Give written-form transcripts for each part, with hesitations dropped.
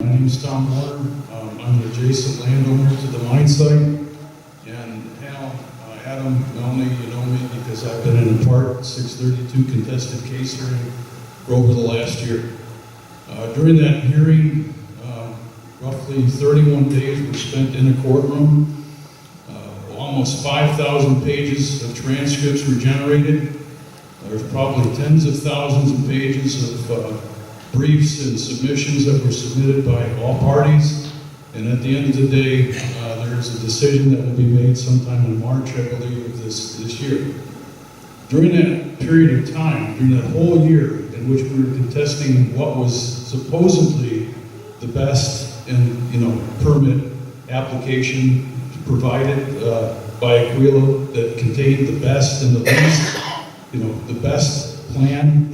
My name is Tom Boerner. I'm an adjacent landowner to the mine site. And Hal, Adam, Menominee, you know me because I've been in a Part 632 contested case hearing for over the last year. During that hearing, roughly 31 days were spent in a courtroom. Almost 5,000 pages of transcripts were generated. There's probably tens of thousands of pages of briefs and submissions that were submitted by all parties. And at the end of the day, there is a decision that will be made sometime in March, I believe, of this year. During that period of time, during that whole year in which we were contesting what was supposedly the best permit application provided by Aquila that contained the best and the least, the best plan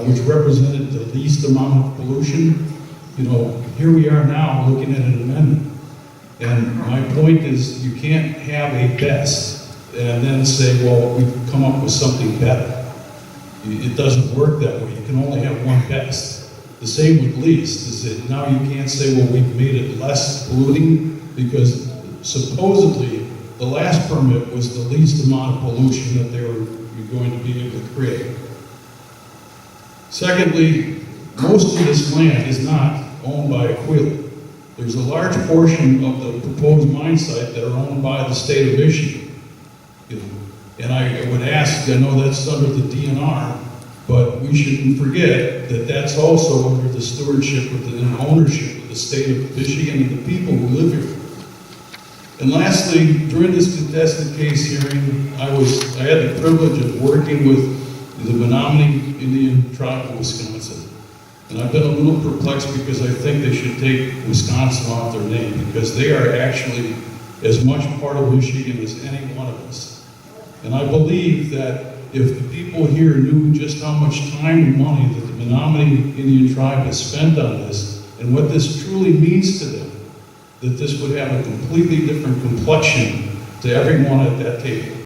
which represented the least amount of pollution. Here we are now looking at an amendment. And my point is, you can't have a best and then say, well, we've come up with something better. It doesn't work that way. You can only have one best. The same with least, is that now you can't say, well, we've made it less polluting, because supposedly the last permit was the least amount of pollution that they were going to be able to create. Secondly, most of this land is not owned by Aquila. There's a large portion of the proposed mine site that are owned by the state of Michigan. And I would ask, I know that's under the DNR, but we shouldn't forget that that's also under the stewardship and ownership of the state of Michigan and the people who live here. And lastly, during this contested case hearing, I had the privilege of working with the Menominee Indian tribe of Wisconsin. And I've been a little perplexed because I think they should take Wisconsin off their name, because they are actually as much part of Michigan as any one of us. And I believe that if the people here knew just how much time and money that the Menominee Indian tribe has spent on this, and what this truly means to them, that this would have a completely different complexion to everyone at that table.